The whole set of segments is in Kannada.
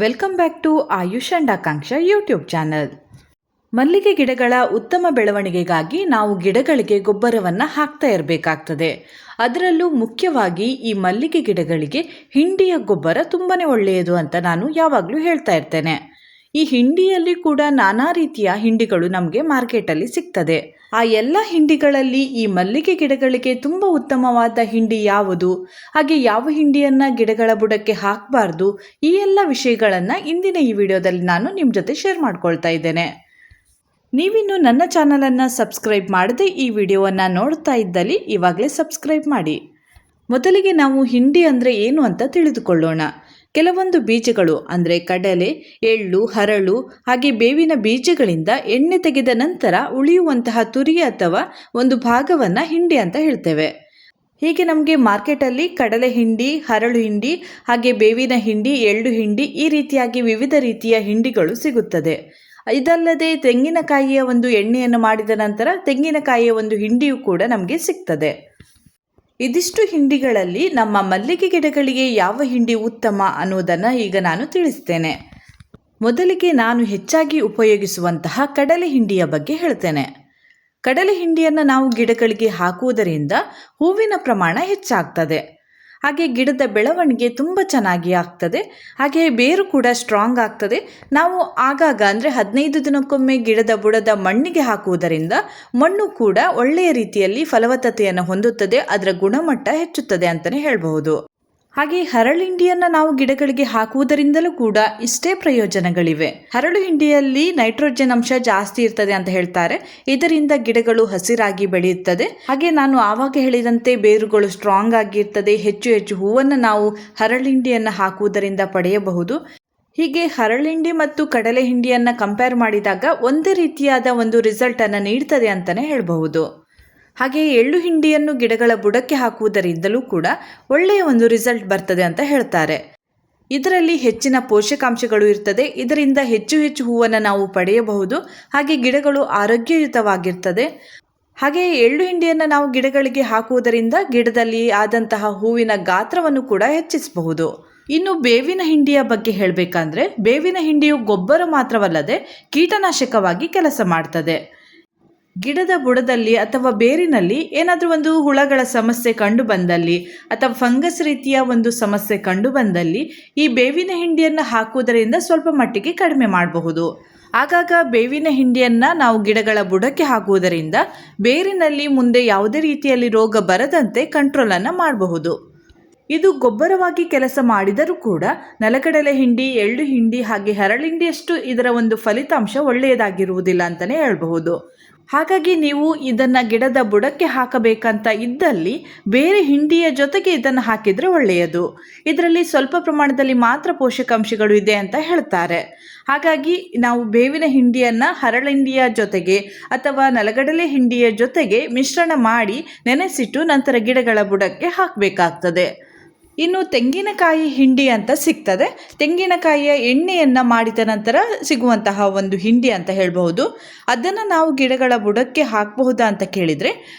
Welcome back to Ayush and Akanksha YouTube channel. ಮಲ್ಲಿಗೆ ಗಿಡಗಳ ಉತ್ತಮ ಬೆಳವಣಿಗೆಗಾಗಿ ನಾವು ಗಿಡಗಳಿಗೆ ಗೊಬ್ಬರವನ್ನು ಹಾಕ್ತಾ ಇರಬೇಕಾಗ್ತದೆ. ಅದರಲ್ಲೂ ಮುಖ್ಯವಾಗಿ ಈ ಮಲ್ಲಿಗೆ ಗಿಡಗಳಿಗೆ ಹಿಂಡಿಯ ಗೊಬ್ಬರ ತುಂಬಾ ಒಳ್ಳೆಯದು ಅಂತ ನಾನು ಯಾವಾಗಲೂ ಹೇಳ್ತಾ ಇರ್ತೇನೆ. ಈ ಹಿಂಡಿಯಲ್ಲಿ ಕೂಡ ನಾನಾ ರೀತಿಯ ಹಿಂಡಿಗಳು ನಮಗೆ ಮಾರ್ಕೆಟಲ್ಲಿ ಸಿಗ್ತದೆ. ಆ ಎಲ್ಲ ಹಿಂಡಿಗಳಲ್ಲಿ ಈ ಮಲ್ಲಿಗೆ ಗಿಡಗಳಿಗೆ ತುಂಬ ಉತ್ತಮವಾದ ಹಿಂಡಿ ಯಾವುದು, ಹಾಗೆ ಯಾವ ಹಿಂಡಿಯನ್ನು ಗಿಡಗಳ ಬುಡಕ್ಕೆ ಹಾಕಬಾರ್ದು, ಈ ಎಲ್ಲ ವಿಷಯಗಳನ್ನು ಇಂದಿನ ಈ ವಿಡಿಯೋದಲ್ಲಿ ನಾನು ನಿಮ್ಮ ಜೊತೆ ಶೇರ್ ಮಾಡ್ಕೊಳ್ತಾ ಇದ್ದೇನೆ. ನೀವಿನ್ನು ನನ್ನ ಚಾನಲನ್ನು ಸಬ್ಸ್ಕ್ರೈಬ್ ಮಾಡದೆ ಈ ವಿಡಿಯೋವನ್ನು ನೋಡ್ತಾ ಇದ್ದಲ್ಲಿ ಇವಾಗಲೇ ಸಬ್ಸ್ಕ್ರೈಬ್ ಮಾಡಿ. ಮೊದಲಿಗೆ ನಾವು ಹಿಂಡಿ ಅಂದರೆ ಏನು ಅಂತ ತಿಳಿದುಕೊಳ್ಳೋಣ. ಕೆಲವೊಂದು ಬೀಜಗಳು ಅಂದರೆ ಕಡಲೆ, ಎಳ್ಳು, ಹರಳು ಹಾಗೆ ಬೇವಿನ ಬೀಜಗಳಿಂದ ಎಣ್ಣೆ ತೆಗೆದ ನಂತರ ಉಳಿಯುವಂತಹ ತುರಿ ಅಥವಾ ಒಂದು ಭಾಗವನ್ನು ಹಿಂಡಿ ಅಂತ ಹೇಳ್ತೇವೆ. ಹೀಗೆ ನಮಗೆ ಮಾರ್ಕೆಟಲ್ಲಿ ಕಡಲೆ ಹಿಂಡಿ, ಹರಳು ಹಿಂಡಿ ಹಾಗೆ ಬೇವಿನ ಹಿಂಡಿ, ಎಳ್ಳು ಹಿಂಡಿ ಈ ರೀತಿಯಾಗಿ ವಿವಿಧ ರೀತಿಯ ಹಿಂಡಿಗಳು ಸಿಗುತ್ತದೆ. ಇದಲ್ಲದೆ ತೆಂಗಿನಕಾಯಿಯ ಒಂದು ಎಣ್ಣೆಯನ್ನು ಮಾಡಿದ ನಂತರ ತೆಂಗಿನಕಾಯಿಯ ಒಂದು ಹಿಂಡಿಯೂ ಕೂಡ ನಮಗೆ ಸಿಗ್ತದೆ. ಇದಿಷ್ಟು ಹಿಂಡಿಗಳಲ್ಲಿ ನಮ್ಮ ಮಲ್ಲಿಗೆ ಗಿಡಗಳಿಗೆ ಯಾವ ಹಿಂಡಿ ಉತ್ತಮ ಅನ್ನೋದನ್ನು ಈಗ ನಾನು ತಿಳಿಸ್ತೇನೆ. ಮೊದಲಿಗೆ ನಾನು ಹೆಚ್ಚಾಗಿ ಉಪಯೋಗಿಸುವಂತಹ ಕಡಲೆ ಹಿಂಡಿಯ ಬಗ್ಗೆ ಹೇಳ್ತೇನೆ. ಕಡಲೆ ಹಿಂಡಿಯನ್ನು ನಾವು ಗಿಡಗಳಿಗೆ ಹಾಕುವುದರಿಂದ ಹೂವಿನ ಪ್ರಮಾಣ ಹೆಚ್ಚಾಗ್ತದೆ. ಹಾಗೆ ಗಿಡದ ಬೆಳವಣಿಗೆ ತುಂಬ ಚೆನ್ನಾಗಿ ಆಗ್ತದೆ. ಹಾಗೆ ಬೇರು ಕೂಡ ಸ್ಟ್ರಾಂಗ್ ಆಗ್ತದೆ. ನಾವು ಆಗಾಗ ಅಂದರೆ 15 ದಿನಕ್ಕೊಮ್ಮೆ ಗಿಡದ ಬುಡದ ಮಣ್ಣಿಗೆ ಹಾಕುವುದರಿಂದ ಮಣ್ಣು ಕೂಡ ಒಳ್ಳೆಯ ರೀತಿಯಲ್ಲಿ ಫಲವತ್ತತೆಯನ್ನು ಹೊಂದುತ್ತದೆ, ಅದರ ಗುಣಮಟ್ಟ ಹೆಚ್ಚುತ್ತದೆ ಅಂತಲೇ ಹೇಳಬಹುದು. ಹಾಗೆ ಹರಳು ಹಿಂಡಿಯನ್ನು ನಾವು ಗಿಡಗಳಿಗೆ ಹಾಕುವುದರಿಂದಲೂ ಕೂಡ ಇಷ್ಟೇ ಪ್ರಯೋಜನಗಳಿವೆ. ಹರಳು ಹಿಂಡಿಯಲ್ಲಿ ನೈಟ್ರೋಜನ್ ಅಂಶ ಜಾಸ್ತಿ ಇರ್ತದೆ ಅಂತ ಹೇಳ್ತಾರೆ. ಇದರಿಂದ ಗಿಡಗಳು ಹಸಿರಾಗಿ ಬೆಳೆಯುತ್ತದೆ. ಹಾಗೆ ನಾನು ಆವಾಗ ಹೇಳಿದಂತೆ ಬೇರುಗಳು ಸ್ಟ್ರಾಂಗ್ ಆಗಿರ್ತದೆ. ಹೆಚ್ಚು ಹೆಚ್ಚು ಹೂವನ್ನು ನಾವು ಹರಳು ಹಿಂಡಿಯನ್ನು ಹಾಕುವುದರಿಂದ ಪಡೆಯಬಹುದು. ಹೀಗೆ ಹರಳು ಹಿಂಡಿ ಮತ್ತು ಕಡಲೆ ಹಿಂಡಿಯನ್ನು ಕಂಪೇರ್ ಮಾಡಿದಾಗ ಒಂದೇ ರೀತಿಯಾದ ಒಂದು ರಿಸಲ್ಟನ್ನು ನೀಡ್ತದೆ ಅಂತಲೇ ಹೇಳಬಹುದು. ಹಾಗೆ ಎಳ್ಳು ಹಿಂಡಿಯನ್ನು ಗಿಡಗಳ ಬುಡಕ್ಕೆ ಹಾಕುವುದರಿಂದಲೂ ಕೂಡ ಒಳ್ಳೆಯ ಒಂದು ರಿಸಲ್ಟ್ ಬರ್ತದೆ ಅಂತ ಹೇಳ್ತಾರೆ. ಇದರಲ್ಲಿ ಹೆಚ್ಚಿನ ಪೋಷಕಾಂಶಗಳು ಇರ್ತದೆ. ಇದರಿಂದ ಹೆಚ್ಚು ಹೆಚ್ಚು ಹೂವನ್ನು ನಾವು ಪಡೆಯಬಹುದು. ಹಾಗೆ ಗಿಡಗಳು ಆರೋಗ್ಯಯುತವಾಗಿರ್ತದೆ. ಹಾಗೆ ಎಳ್ಳು ಹಿಂಡಿಯನ್ನು ನಾವು ಗಿಡಗಳಿಗೆ ಹಾಕುವುದರಿಂದ ಗಿಡದಲ್ಲಿ ಆದಂತಹ ಹೂವಿನ ಗಾತ್ರವನ್ನು ಕೂಡ ಹೆಚ್ಚಿಸಬಹುದು. ಇನ್ನು ಬೇವಿನ ಹಿಂಡಿಯ ಬಗ್ಗೆ ಹೇಳಬೇಕಂದ್ರೆ ಬೇವಿನ ಹಿಂಡಿಯು ಗೊಬ್ಬರ ಮಾತ್ರವಲ್ಲದೆ ಕೀಟನಾಶಕವಾಗಿ ಕೆಲಸ ಮಾಡ್ತದೆ. ಗಿಡದ ಬುಡದಲ್ಲಿ ಅಥವಾ ಬೇರಿನಲ್ಲಿ ಏನಾದರೂ ಒಂದು ಹುಳಗಳ ಸಮಸ್ಯೆ ಕಂಡು ಬಂದಲ್ಲಿ ಅಥವಾ ಫಂಗಸ್ ರೀತಿಯ ಒಂದು ಸಮಸ್ಯೆ ಕಂಡು ಬಂದಲ್ಲಿ ಈ ಬೇವಿನ ಹಿಂಡಿಯನ್ನು ಹಾಕುವುದರಿಂದ ಸ್ವಲ್ಪ ಮಟ್ಟಿಗೆ ಕಡಿಮೆ ಮಾಡಬಹುದು. ಆಗಾಗ ಬೇವಿನ ಹಿಂಡಿಯನ್ನು ನಾವು ಗಿಡಗಳ ಬುಡಕ್ಕೆ ಹಾಕುವುದರಿಂದ ಬೇರಿನಲ್ಲಿ ಮುಂದೆ ಯಾವುದೇ ರೀತಿಯಲ್ಲಿ ರೋಗ ಬರದಂತೆ ಕಂಟ್ರೋಲನ್ನು ಮಾಡಬಹುದು. ಇದು ಗೊಬ್ಬರವಾಗಿ ಕೆಲಸ ಮಾಡಿದರೂ ಕೂಡ ನೆಲಗಡಲೆ ಹಿಂಡಿ, ಎಳ್ಳು ಹಿಂಡಿ ಹಾಗೆ ಹರಳಿಂಡಿಯಷ್ಟು ಇದರ ಒಂದು ಫಲಿತಾಂಶ ಒಳ್ಳೆಯದಾಗಿರುವುದಿಲ್ಲ ಅಂತಲೇ ಹೇಳಬಹುದು. ಹಾಗಾಗಿ ನೀವು ಇದನ್ನು ಗಿಡದ ಬುಡಕ್ಕೆ ಹಾಕಬೇಕಂತ ಇದ್ದಲ್ಲಿ ಬೇರೆ ಹಿಂಡಿಯ ಜೊತೆಗೆ ಇದನ್ನು ಹಾಕಿದರೆ ಒಳ್ಳೆಯದು. ಇದರಲ್ಲಿ ಸ್ವಲ್ಪ ಪ್ರಮಾಣದಲ್ಲಿ ಮಾತ್ರ ಪೋಷಕಾಂಶಗಳು ಇದೆ ಅಂತ ಹೇಳ್ತಾರೆ. ಹಾಗಾಗಿ ನಾವು ಬೇವಿನ ಹಿಂಡಿಯನ್ನು ಹರಳಿಂಡಿಯ ಜೊತೆಗೆ ಅಥವಾ ನೆಲಗಡಲೆ ಹಿಂಡಿಯ ಜೊತೆಗೆ ಮಿಶ್ರಣ ಮಾಡಿ ನೆನೆಸಿಟ್ಟು ನಂತರ ಗಿಡಗಳ ಬುಡಕ್ಕೆ ಹಾಕಬೇಕಾಗ್ತದೆ. ಇನ್ನು ತೆಂಗಿನಕಾಯಿ ಹಿಂಡಿ ಅಂತ ಸಿಗ್ತದೆ. ತೆಂಗಿನಕಾಯಿಯ ಎಣ್ಣೆಯನ್ನು ಮಾಡಿದ ನಂತರ ಸಿಗುವಂತಹ ಒಂದು ಹಿಂಡಿ ಅಂತ ಹೇಳಬಹುದು. ಅದನ್ನು ನಾವು ಗಿಡಗಳ ಬುಡಕ್ಕೆ ಹಾಕಬಹುದಾ ಅಂತ ಕೇಳಿದರೆ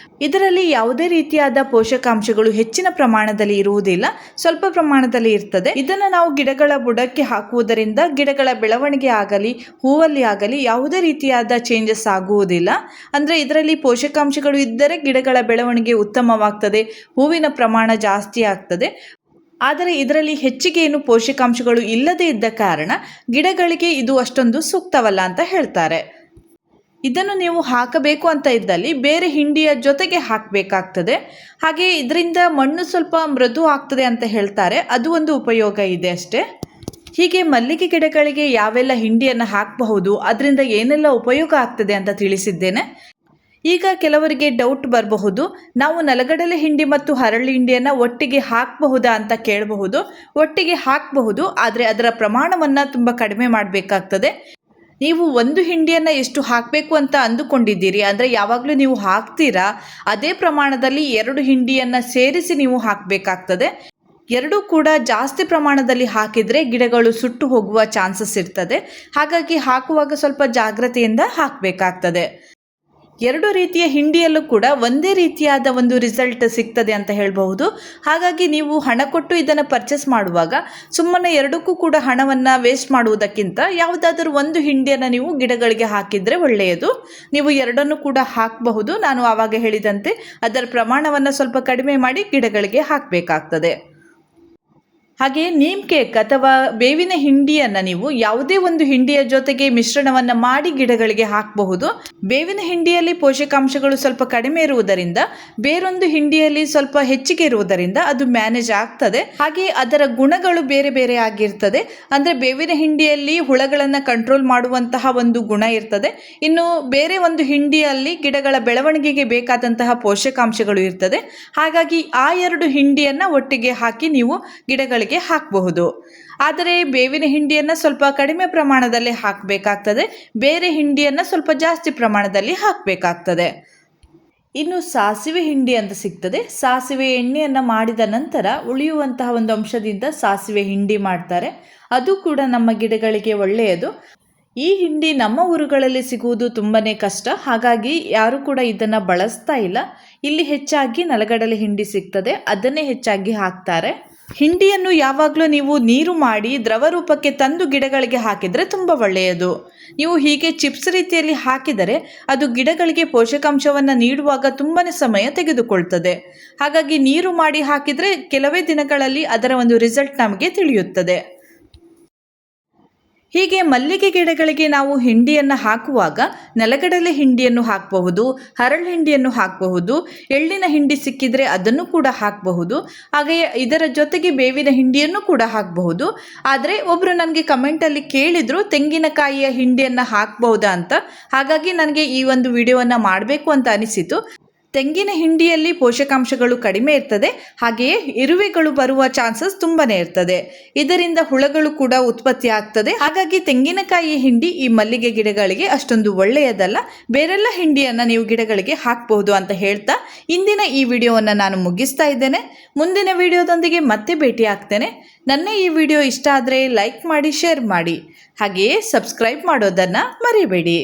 ಇದರಲ್ಲಿ ಯಾವುದೇ ರೀತಿಯಾದ ಪೋಷಕಾಂಶಗಳು ಹೆಚ್ಚಿನ ಪ್ರಮಾಣದಲ್ಲಿ ಇರುವುದಿಲ್ಲ, ಸ್ವಲ್ಪ ಪ್ರಮಾಣದಲ್ಲಿ ಇರ್ತದೆ. ಇದನ್ನು ನಾವು ಗಿಡಗಳ ಬುಡಕ್ಕೆ ಹಾಕುವುದರಿಂದ ಗಿಡಗಳ ಬೆಳವಣಿಗೆ ಆಗಲಿ ಹೂವಲ್ಲಿ ಆಗಲಿ ಯಾವುದೇ ರೀತಿಯಾದ ಚೇಂಜಸ್ ಆಗುವುದಿಲ್ಲ. ಅಂದರೆ ಇದರಲ್ಲಿ ಪೋಷಕಾಂಶಗಳು ಇದ್ದರೆ ಗಿಡಗಳ ಬೆಳವಣಿಗೆ ಉತ್ತಮವಾಗ್ತದೆ, ಹೂವಿನ ಪ್ರಮಾಣ ಜಾಸ್ತಿ ಆಗ್ತದೆ. ಆದರೆ ಇದರಲ್ಲಿ ಹೆಚ್ಚಿಗೆ ಏನು ಪೋಷಕಾಂಶಗಳು ಇಲ್ಲದೇ ಇದ್ದ ಕಾರಣ ಗಿಡಗಳಿಗೆ ಇದು ಅಷ್ಟೊಂದು ಸೂಕ್ತವಲ್ಲ ಅಂತ ಹೇಳ್ತಾರೆ. ಇದನ್ನು ನೀವು ಹಾಕಬೇಕು ಅಂತ ಇದ್ದಲ್ಲಿ ಬೇರೆ ಹಿಂಡಿಯ ಜೊತೆಗೆ ಹಾಕಬೇಕಾಗ್ತದೆ. ಹಾಗೆ ಇದರಿಂದ ಮಣ್ಣು ಸ್ವಲ್ಪ ಮೃದು ಆಗ್ತದೆ ಅಂತ ಹೇಳ್ತಾರೆ. ಅದು ಒಂದು ಉಪಯೋಗ ಇದೆ ಅಷ್ಟೇ. ಹೀಗೆ ಮಲ್ಲಿಗೆ ಗಿಡಗಳಿಗೆ ಯಾವೆಲ್ಲ ಹಿಂಡಿಯನ್ನು ಹಾಕಬಹುದು, ಅದರಿಂದ ಏನೆಲ್ಲ ಉಪಯೋಗ ಆಗ್ತದೆ ಅಂತ ತಿಳಿಸಿದ್ದೇನೆ. ಈಗ ಕೆಲವರಿಗೆ ಡೌಟ್ ಬರಬಹುದು, ನಾವು ನೆಲಗಡಲೆ ಹಿಂಡಿ ಮತ್ತು ಹರಳು ಹಿಂಡಿಯನ್ನು ಒಟ್ಟಿಗೆ ಹಾಕಬಹುದಾ ಅಂತ ಕೇಳಬಹುದು. ಒಟ್ಟಿಗೆ ಹಾಕಬಹುದು, ಆದರೆ ಅದರ ಪ್ರಮಾಣವನ್ನು ತುಂಬ ಕಡಿಮೆ ಮಾಡಬೇಕಾಗ್ತದೆ. ನೀವು ಒಂದು ಹಿಂಡಿಯನ್ನು ಎಷ್ಟು ಹಾಕಬೇಕು ಅಂತ ಅಂದುಕೊಂಡಿದ್ದೀರಿ, ಅಂದರೆ ಯಾವಾಗಲೂ ನೀವು ಹಾಕ್ತೀರಾ ಅದೇ ಪ್ರಮಾಣದಲ್ಲಿ 2 ಹಿಂಡಿಯನ್ನು ಸೇರಿಸಿ ನೀವು ಹಾಕಬೇಕಾಗ್ತದೆ. ಎರಡೂ ಕೂಡ ಜಾಸ್ತಿ ಪ್ರಮಾಣದಲ್ಲಿ ಹಾಕಿದರೆ ಗಿಡಗಳು ಸುಟ್ಟು ಹೋಗುವ ಚಾನ್ಸಸ್ ಇರ್ತದೆ. ಹಾಗಾಗಿ ಹಾಕುವಾಗ ಸ್ವಲ್ಪ ಜಾಗ್ರತೆಯಿಂದ ಹಾಕಬೇಕಾಗ್ತದೆ. ಎರಡು ರೀತಿಯ ಹಿಂಡಿಯಲ್ಲೂ ಕೂಡ ಒಂದೇ ರೀತಿಯಾದ ಒಂದು ರಿಸಲ್ಟ್ ಸಿಗ್ತದೆ ಅಂತ ಹೇಳಬಹುದು. ಹಾಗಾಗಿ ನೀವು ಹಣ ಕೊಟ್ಟು ಇದನ್ನು ಪರ್ಚೇಸ್ ಮಾಡುವಾಗ ಸುಮ್ಮನೆ ಎರಡಕ್ಕೂ ಕೂಡ ಹಣವನ್ನು ವೇಸ್ಟ್ ಮಾಡುವುದಕ್ಕಿಂತ ಯಾವುದಾದ್ರೂ ಒಂದು ಹಿಂಡಿಯನ್ನು ನೀವು ಗಿಡಗಳಿಗೆ ಹಾಕಿದರೆ ಒಳ್ಳೆಯದು. ನೀವು ಎರಡನ್ನು ಕೂಡ ಹಾಕಬಹುದು. ನಾನು ಆವಾಗ ಹೇಳಿದಂತೆ ಅದರ ಪ್ರಮಾಣವನ್ನು ಸ್ವಲ್ಪ ಕಡಿಮೆ ಮಾಡಿ ಗಿಡಗಳಿಗೆ ಹಾಕಬೇಕಾಗ್ತದೆ. ಹಾಗೆ ನೀಮ್ ಕೇಕ್ ಅಥವಾ ಬೇವಿನ ಹಿಂಡಿಯನ್ನು ನೀವು ಯಾವುದೇ ಒಂದು ಹಿಂಡಿಯ ಜೊತೆಗೆ ಮಿಶ್ರಣವನ್ನು ಮಾಡಿ ಗಿಡಗಳಿಗೆ ಹಾಕಬಹುದು. ಬೇವಿನ ಹಿಂಡಿಯಲ್ಲಿ ಪೋಷಕಾಂಶಗಳು ಸ್ವಲ್ಪ ಕಡಿಮೆ ಇರುವುದರಿಂದ ಬೇರೊಂದು ಹಿಂಡಿಯಲ್ಲಿ ಸ್ವಲ್ಪ ಹೆಚ್ಚಿಗೆ ಇರುವುದರಿಂದ ಅದು ಮ್ಯಾನೇಜ್ ಆಗ್ತದೆ. ಹಾಗೆ ಅದರ ಗುಣಗಳು ಬೇರೆ ಬೇರೆ ಆಗಿರ್ತದೆ. ಅಂದರೆ ಬೇವಿನ ಹಿಂಡಿಯಲ್ಲಿ ಹುಳಗಳನ್ನು ಕಂಟ್ರೋಲ್ ಮಾಡುವಂತಹ ಒಂದು ಗುಣ ಇರ್ತದೆ. ಇನ್ನು ಬೇರೆ ಒಂದು ಹಿಂಡಿಯಲ್ಲಿ ಗಿಡಗಳ ಬೆಳವಣಿಗೆಗೆ ಬೇಕಾದಂತಹ ಪೋಷಕಾಂಶಗಳು ಇರ್ತದೆ. ಹಾಗಾಗಿ ಆ ಎರಡು ಹಿಂಡಿಯನ್ನು ಒಟ್ಟಿಗೆ ಹಾಕಿ ನೀವು ಗಿಡಗಳಿಗೆ ಹಾಕಬಹುದು. ಆದರೆ ಬೇವಿನ ಹಿಂಡಿಯನ್ನು ಸ್ವಲ್ಪ ಕಡಿಮೆ ಪ್ರಮಾಣದಲ್ಲಿ ಹಾಕಬೇಕಾಗ್ತದೆ. ಬೇರೆ ಹಿಂಡಿಯನ್ನು ಸ್ವಲ್ಪ ಜಾಸ್ತಿ ಪ್ರಮಾಣದಲ್ಲಿ ಹಾಕಬೇಕಾಗ್ತದೆ. ಇನ್ನು ಸಾಸಿವೆ ಹಿಂಡಿ ಅಂತ ಸಿಗ್ತದೆ. ಸಾಸಿವೆ ಎಣ್ಣೆಯನ್ನು ಮಾಡಿದ ನಂತರ ಉಳಿಯುವಂತಹ ಒಂದು ಅಂಶದಿಂದ ಸಾಸಿವೆ ಹಿಂಡಿ ಮಾಡ್ತಾರೆ. ಅದು ಕೂಡ ನಮ್ಮ ಗಿಡಗಳಿಗೆ ಒಳ್ಳೆಯದು. ಈ ಹಿಂಡಿ ನಮ್ಮ ಊರುಗಳಲ್ಲಿ ಸಿಗುವುದು ತುಂಬಾ ಕಷ್ಟ. ಹಾಗಾಗಿ ಯಾರು ಕೂಡ ಇದನ್ನು ಬಳಸ್ತಾ ಇಲ್ಲ. ಇಲ್ಲಿ ಹೆಚ್ಚಾಗಿ ನೆಲಗಡಲೆ ಹಿಂಡಿ ಸಿಗ್ತದೆ, ಅದನ್ನೇ ಹೆಚ್ಚಾಗಿ ಹಾಕ್ತಾರೆ. ಹಿಂಡಿಯನ್ನು ಯಾವಾಗಲೂ ನೀವು ನೀರು ಮಾಡಿ ದ್ರವ ರೂಪಕ್ಕೆ ತಂದು ಗಿಡಗಳಿಗೆ ಹಾಕಿದರೆ ತುಂಬ ಒಳ್ಳೆಯದು. ನೀವು ಹೀಗೆ ಚಿಪ್ಸ್ ರೀತಿಯಲ್ಲಿ ಹಾಕಿದರೆ ಅದು ಗಿಡಗಳಿಗೆ ಪೋಷಕಾಂಶವನ್ನು ನೀಡುವಾಗ ತುಂಬಾ ಸಮಯ ತೆಗೆದುಕೊಳ್ತದೆ. ಹಾಗಾಗಿ ನೀರು ಮಾಡಿ ಹಾಕಿದರೆ ಕೆಲವೇ ದಿನಗಳಲ್ಲಿ ಅದರ ಒಂದು ರಿಸಲ್ಟ್ ನಮಗೆ ತಿಳಿಯುತ್ತದೆ. ಹೀಗೆ ಮಲ್ಲಿಗೆ ಗಿಡಗಳಿಗೆ ನಾವು ಹಿಂಡಿಯನ್ನು ಹಾಕುವಾಗ ನೆಲಗಡಲೆ ಹಿಂಡಿಯನ್ನು ಹಾಕಬಹುದು, ಹರಳು ಹಿಂಡಿಯನ್ನು ಹಾಕಬಹುದು, ಎಳ್ಳಿನ ಹಿಂಡಿ ಸಿಕ್ಕಿದರೆ ಅದನ್ನು ಕೂಡ ಹಾಕಬಹುದು. ಹಾಗೆಯೇ ಇದರ ಜೊತೆಗೆ ಬೇವಿನ ಹಿಂಡಿಯನ್ನು ಕೂಡ ಹಾಕಬಹುದು. ಆದರೆ ಒಬ್ಬರು ನನಗೆ ಕಮೆಂಟಲ್ಲಿ ಕೇಳಿದರು ತೆಂಗಿನಕಾಯಿಯ ಹಿಂಡಿಯನ್ನು ಹಾಕಬಹುದಾ ಅಂತ. ಹಾಗಾಗಿ ನನಗೆ ಈ ಒಂದು ವಿಡಿಯೋವನ್ನು ಮಾಡಬೇಕು ಅಂತ ಅನಿಸಿತು. ತೆಂಗಿನ ಹಿಂಡಿಯಲ್ಲಿ ಪೋಷಕಾಂಶಗಳು ಕಡಿಮೆ ಇರ್ತದೆ. ಹಾಗೆಯೇ ಇರುವೆಗಳು ಬರುವ ಚಾನ್ಸಸ್ ತುಂಬಾ ಇರ್ತದೆ. ಇದರಿಂದ ಹುಳಗಳು ಕೂಡ ಉತ್ಪತ್ತಿ ಆಗ್ತದೆ. ಹಾಗಾಗಿ ತೆಂಗಿನಕಾಯಿ ಹಿಂಡಿ ಈ ಮಲ್ಲಿಗೆ ಗಿಡಗಳಿಗೆ ಅಷ್ಟೊಂದು ಒಳ್ಳೆಯದಲ್ಲ. ಬೇರೆಲ್ಲ ಹಿಂಡಿಯನ್ನು ನೀವು ಗಿಡಗಳಿಗೆ ಹಾಕಬಹುದು ಅಂತ ಹೇಳ್ತಾ ಇಂದಿನ ಈ ವಿಡಿಯೋವನ್ನು ನಾನು ಮುಗಿಸ್ತಾ ಇದ್ದೇನೆ. ಮುಂದಿನ ವಿಡಿಯೋದೊಂದಿಗೆ ಮತ್ತೆ ಭೇಟಿ ಆಗ್ತೇನೆ. ನನ್ನ ಈ ವಿಡಿಯೋ ಇಷ್ಟ ಆದರೆ ಲೈಕ್ ಮಾಡಿ, ಶೇರ್ ಮಾಡಿ, ಹಾಗೆಯೇ ಸಬ್ಸ್ಕ್ರೈಬ್ ಮಾಡೋದನ್ನು ಮರಿಬೇಡಿ.